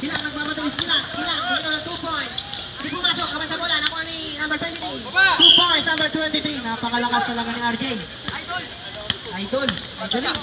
Kilang nagmamatulis, Kilang. Kilang, gusto ng 2 points. Hindi pumasok, kamay sa bola. Nakuha ni number 23. 2 points, number 23. Napakalakas talaga ni RJ. Idol. Idol lang.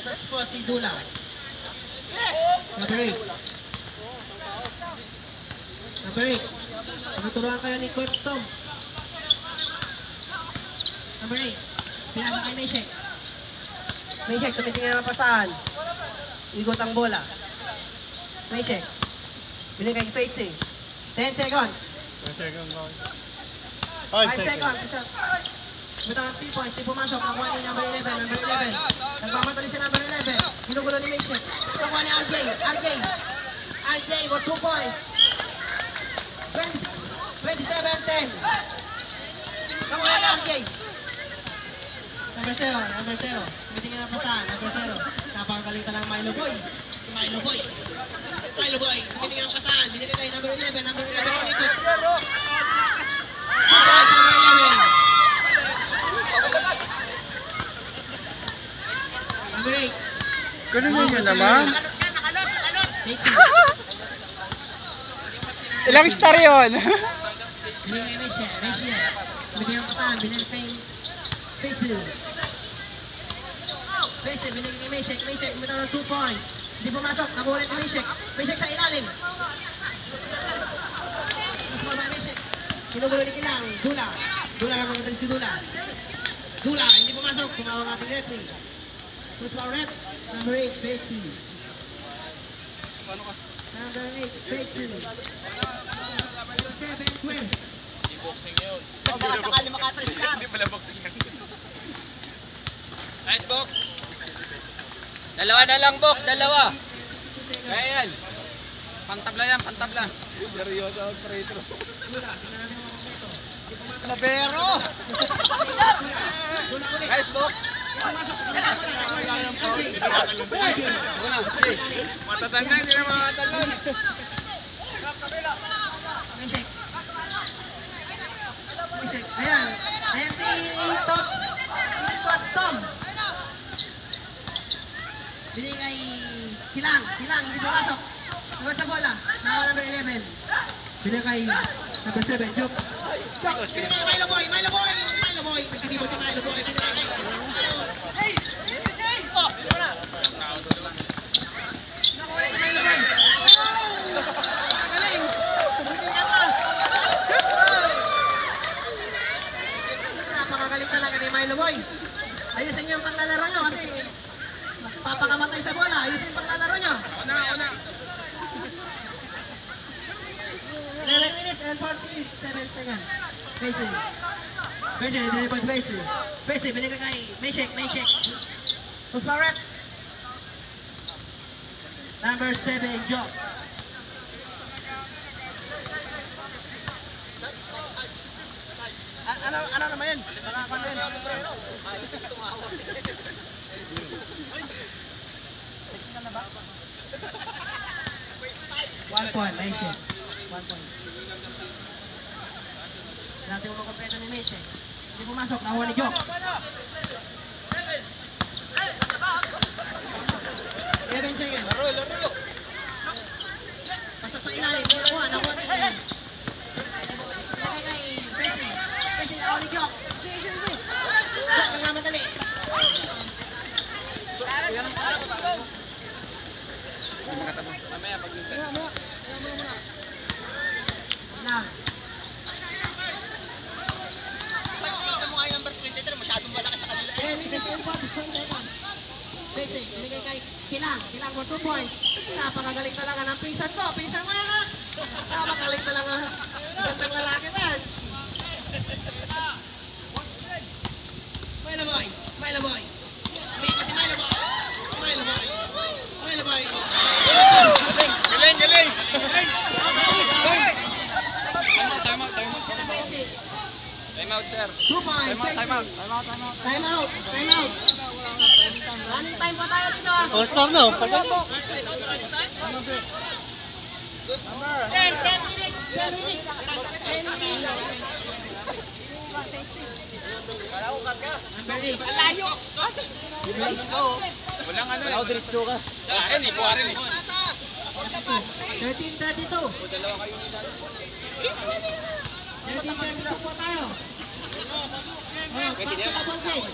Last po si Dula. Number 8. Number 8. Pagtuturuan kayo ni Coach Tom. Number 8. Pinasa kay Meshek. Meshek, tumitingin na pasahan. Igot ang bola. Meshek. Biling kay Faitzy. 10 seconds. 5 seconds. Butang ng 3 points. Di pumasok. Nakuha ni number 11. Number 11. Nagmamatali si number 11. Ginugulo ni Meshek. Nakuha ni RJ. RJ for 2 points. 27-10. Nakuha ni RJ. Number 0. Tumitingin na pasahan. Number 0. Napakagaling talang Milo Boy. Milo Boy. Tumitingin na pasahan. Binigay kay number 11. Number 11 ang ikot. 2 points, number 11. Number 8. Ganun yun naman. Nakalot. Ilang star yun? Binigay kay Meshe. Binigay ang pasahan. Binigay kay Faitzy. Binigay kay Meshek. Bumitaw ng 2 points. Hindi pumasok. Nakuha rin kay Meshek. Meshek sa ilalim. Mas mabay Meshek. Kinugulo ni Kilang. Dula lang mga si Dula. Hindi pumasok. Tumawag ating referee. Who's our rep? Number 8, Faitzy. Number 8, Faitzy. 7-12. Boxing yun. Baka sakali makatris lang. Hindi pala boxing yun. Nice, Bok. Dalawa na lang, Bok. Dalawa. Kaya yan. Pantabla yan, pantabla. Seryoso ang operator. Labero! Nice, Bok. Matatanda, hindi na makatalon. Meshek. Ayan si Tots. Tots Tom. Binigay Kilang, hindi pumasok. Nakuha sa bola. Nakuha number 11. Binigay number 7, Joke. Binigay kay Milo Boy. Nagkatibot si Milo Boy. Binigay kay nakuha rin kay Milo Boy. Galing. Napakagaling talaga ni Milo Boy. Ayusin niyo yung panglalaro nyo kasi papakamatay sa bola. Ayusin yung panglalaro nyo. Una. 11 minutes and 47 seconds. Faitzy, dinipod Faitzy, binigay kay Meshek. Who's our rep? Number 7, Jock. Ano naman yan? Nakakano yan? 1 point, Meshek. 1 point. Natin mo kompleto ni Meshek. Hindi pumasok, nakuha ni Jock. 11 seconds. Laro. Basta sa ilalim, nakuha ni binigay kay Faitzy. Faitzy, nakuha ni Jock. Jock, nagmamadali. Mamaya, pag-mintan. Lang. Faitzy, binigay kay Kilang for 2 points. Napakagaling talaga ng pisan ko. Pisan mo yan ha. Napakagaling talaga. Gandang lalaki man. Milo Boy. May kasi Milo Boy. Galing! Time out, sir. 2 points. Time out. Running time pa tayo dito. All-star no? 10 minutes. Number 8. Walang ano Ako diretso ka. Buharin eh, buharin eh. 13-32. 13-32 po tayo. Back to the ball game.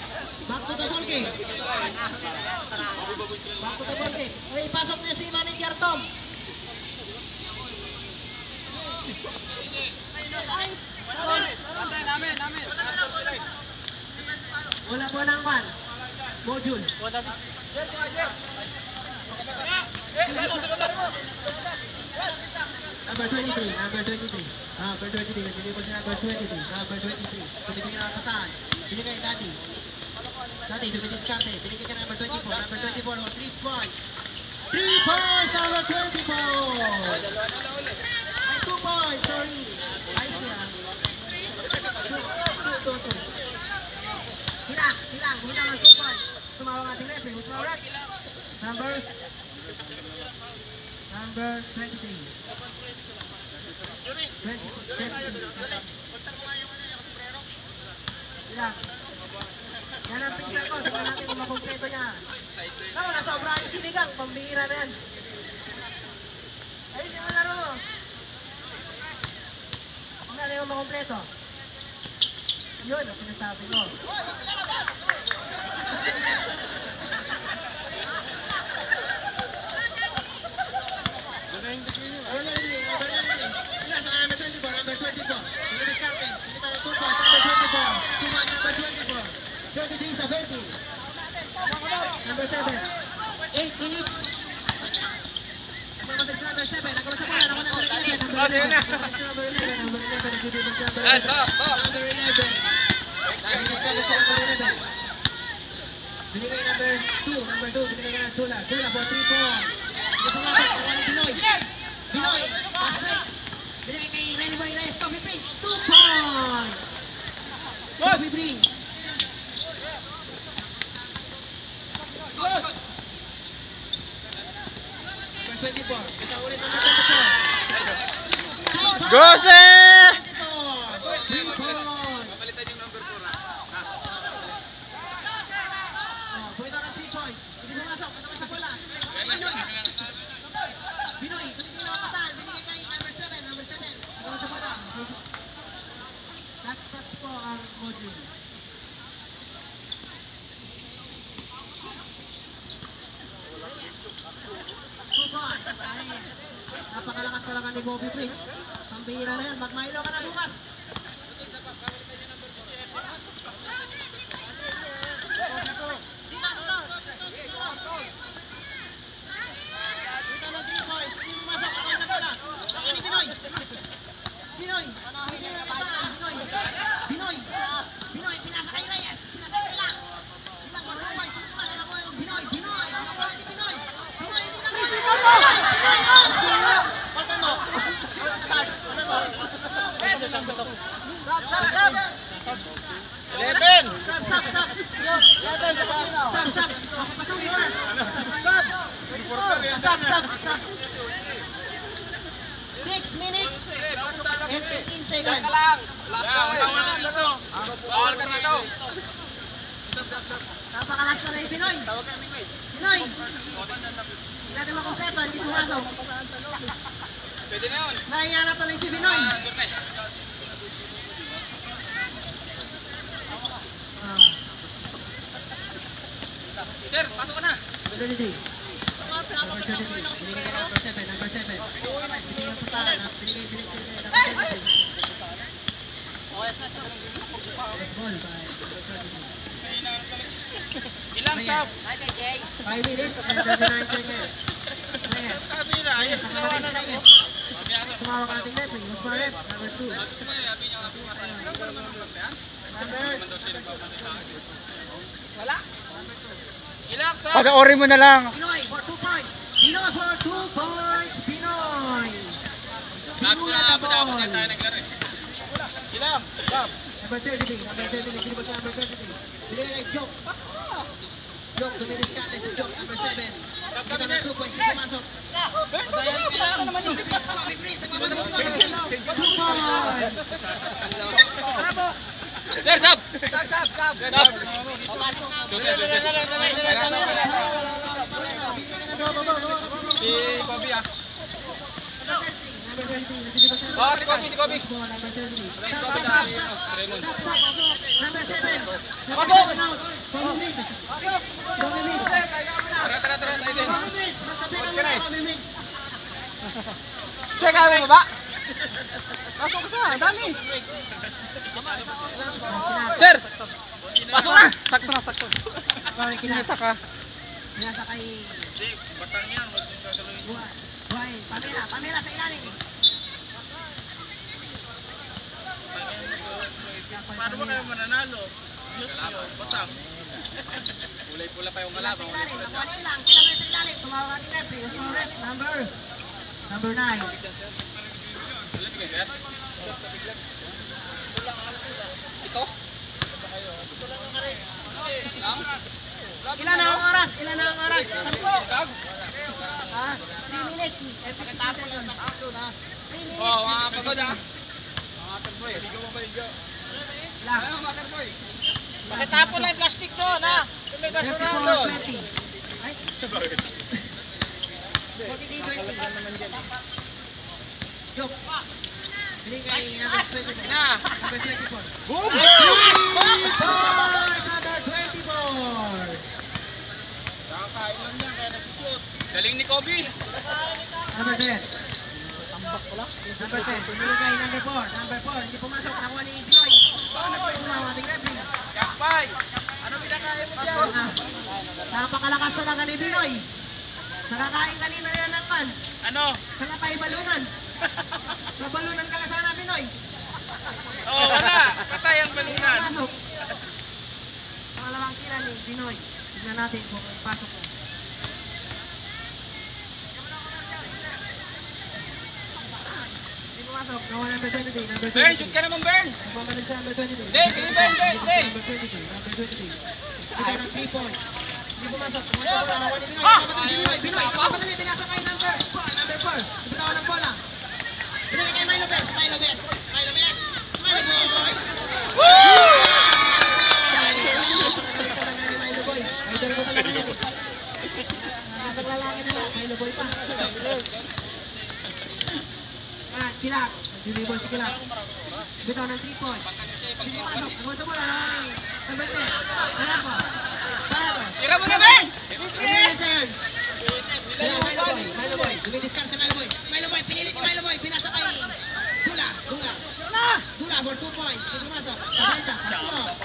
Back to the ball game. Back to the ball game. Ay, pasok niya si Manager Tom. Wala po ng pan. Module. Number 23, number 23. Number 23, nandito po si number 23. Number 23. Tumigil na pasahan. Binigay Daddy. Daddy, dumidiskarte. Binigay ka number 24. Number 24, 3 points. 3 points, number 24. Ay, 2 points, sorry. Ayos niya. 2. Hilang ang 2 points. Tumawag ating referee. Who's my right? Number 23. 23. Hilang. Yan ang picture ko. Tingnan natin kung makompleto niya. Tama, nasobrahan yung sinigang. Pambihira na yan. Ayos yung laro mo. Kung ano yung makompleto. Yun, ang sinasabi ko. Number 24. Number 7. 8 minutes. Number 7. Ako sa pala. Ako number 11. Number 11. Number 11. Binigay number 2. Binigay na Dula for 3 points. Binoy. Pass break. Binigay kay Renny Boy Reyes. Coffee Prince. 2 points. Coffee Prince. Number 24. Ito ulit number 24. Gose! 3 points. Papalitan yung number 4 ha. Pwede ka 3 points. Hindi pumasok. Ito sa bola. Binoy. Hindi na mapasahan. Binigay kay number 7. Number 7. Ito sa bola. That's po ang module. Napakalakas talaga ni Bobby Prince. Pambihira na yan. Magmahilo ka na bukas. Dito ng 3 points. Hindi pumasok. Ako sa bola. Ako ni Binoy. Binoy. Binoy. Pinasa kay Reyes. Pinasa kay lang. Ilang ko 2 points. Binoy. Nakuha ni Binoy. Binoy. Paltan mo. Charge. 11! Sab. Makapasok Sab. 6 minutes and 15 seconds. Bawal ka dito. Bawal ka dito. Napakalas na rin Pinoy. Pinoy. Hindi natin makompleto, hindi pumasok. Pwede na yun. Nahiya na tuloy si Pinoy. Sir, pasok ka na. Number 23. Binigay ka number 7. Binigay ang pasahan. Binigay number 7. Ball by number 23. Ilang sab? 5 minutes and 39 seconds. Reyes. Sabi nila, ayos na nawa na ako. Tumawag ka natin referee. Who's my ref? Number 2. Wala. Ilang sab? Pag-ori mo na lang. Pinoy for 2 points. Pinoy for 2 points. Pinoy. Pinula the ball. Ilang sab? Number 33. Sinibot sa number 33. Binigay kay Joke. Joke, dumidiskarte si Joke. Number 7. Kita ng 2 points. Hindi pumasok. Patayan ka lang. Coffee Prince. Nagmamanos na. 2 points. Sir, sab! Sab. Papasok na. Si Kobe ah. Number 20, nabili ba siya? Oh, si Kobe, si Kobe. Ball, number 30. Si Kobe na si Raymond. Number 7. Pasok! Tommy Mix. Tommy Mix. Tara, tayo din. Tommy Mix. Magkape ka muna, Tommy Mix. Check mo ba? Pasok ka, dami. Sir! Pasok na! Sakto na, sakto. Sorry, kinata ka. Kinata kay Hindi, batang yan. Huwag yung gagawin. Buhay. Pamela sa ilalim. Paano ba kayo mananalo? Diyos nyo, batang. Kulay pula pa yung Wala sa kalaban. ilalim. Nakuha na ilang. Kailangan sa ilalim. Tumawag natin referee. Gusto mo ref? Number 9. Ito? Ilan na ang oras? 10. Ah, 3 minutes. And 52 seconds. 3 minutes. Oh, mga pagod ah. Mga terboy. Ligo mo ba ligo? Lang. Ano mga terboy? Pakitapon lang yung plastic doon, ha? Kung may basura doon. 20. Ay, 43-20. Joke. Bili kay number 24. Na. Number 24. Boom! Number 24. Nakakain lang yan, kaya nagsushoot. Galing ni Kobe. Number 10. Number 10. Bili kay number 4. Number 4. Hindi pumasok. Nakuha ni Pinoy. Tumawag ating referee. Yakpay! Ano pinakain mo dyan? Napakalakas talaga ni Pinoy. Nakakain kanina yan naman. Ano? Sana tayo balunan. Nabalunan ka na sana, Pinoy. Oo, wala. Patay ang balunan. Pasok. Pangalawang tira ni Pinoy. Tignan natin kung pasok ko. Hindi pumasok. Nawa number 23. Number 23. Bern, shoot ka naman, Bern! Nagmamalik sa number 23. Hindi, sige, Bern, Bern, hindi! Number 23. Number 23. Ito ng 3 points. Hindi pumasok. Pumasok bola. Nawa ni Pinoy. Nakapatid si Pinoy. Pinoy. Nakapatid. Pinasa kay number 4. Number 4. Ibitawan ng bola. Pinoy kay Milo Bes. Milo Bes. Milo Bes. Milo Boy. Milo Boy. Idol ko talaga yan. Nasa lalaki na lang. Milo Boy pa. Ah, Kilak. Nag-dribble si Kilak. Bitaw ng 3 points. Hindi pasok. Nagawin sa bola. Number 10. Paraco. Paraco. Tira mo na, Bern! 15 seconds. Milo Boy. Dumidiscard si Milo Boy. Milo Boy. Pinilit ni Milo Boy. Pinasa kay Dula. Dula for 2 points. Hindi pumasok. Kabenta. Pasok.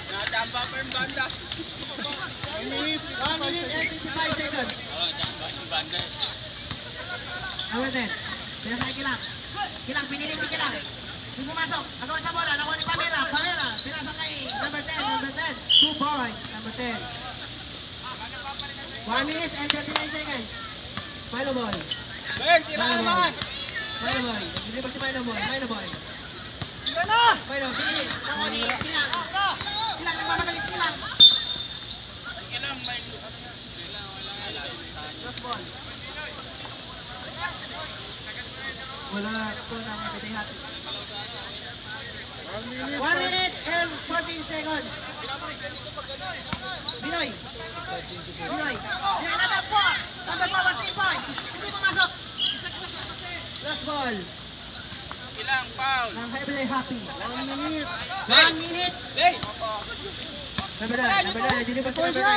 Nakachamba pa yung banda. 1 minute and 55 seconds. Oo, chamba yung banda. Number 10. Pinasa kay Kilang. Kilang, pinilit ni Kilang. Hindi pumasok. Nagawa sa bola. Nakuha ni Pamela. Pamela. Pinasa kay number 10. Number 10. 2 points. Number 10. 1 minute and 39 seconds. Milo Boy. Bern, tira ka naman! Milo Boy. Hindi pa si Milo Boy. Milo Boy. Milo, pinilit. Nakuha ni Kilang. Kilang, nagmamadali si Kilang. Kailang may... Cross ball. Wala po na matitihati. 1 minute and 14 seconds. Binoy. Binoy. Number 4. Number 4 was 3 points. Hindi pumasok. Cross ball. Ilang foul? Ng Heavily Happy. 1 minute. Hey! 1 minute. Hey! Number 9. Number 9. Hindi pa si number 9.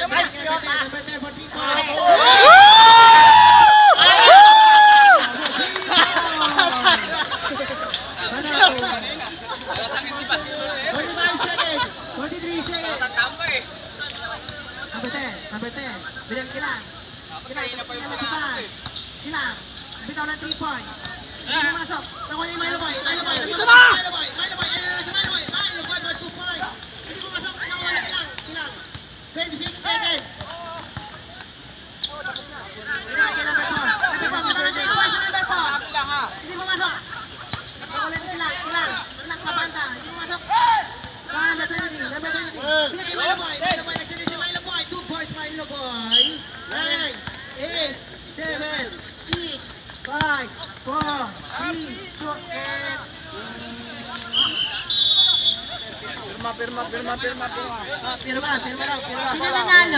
Number 10 for 3 points. Halatang hindi basketball eh. 45 seconds. 43 seconds. Tatamba eh. Number 10. Number 10. Bilang Kilang. Kanina pa yung pinasok eh. Kilang. Bitaw ng 3 points. Hindi pumasok. Nakuha ni Milo Boy. Milo Boy. Ito na! Milo Boy. Milo Boy. Ayun na si Milo Boy. Milo Boy for 2 points. Hindi pumasok. Nakuha ni Kilang. Kilang. 26 seconds. Kilang kay number 4. Bitaw ng 3 points sa number 4. Hindi pumasok. Nakuha ni Kilang. Kilang. Kilang mabanta. Hindi pumasok. Number 20. Number 20. Pinagay Milo Boy. Milo Boy. Nagsirin si Milo Boy. 2 points Milo Boy. 9, 8, 7, 6, 5, 4, 3, 2, and... Pirma. Pirma raw, pirma. Sino nanalo?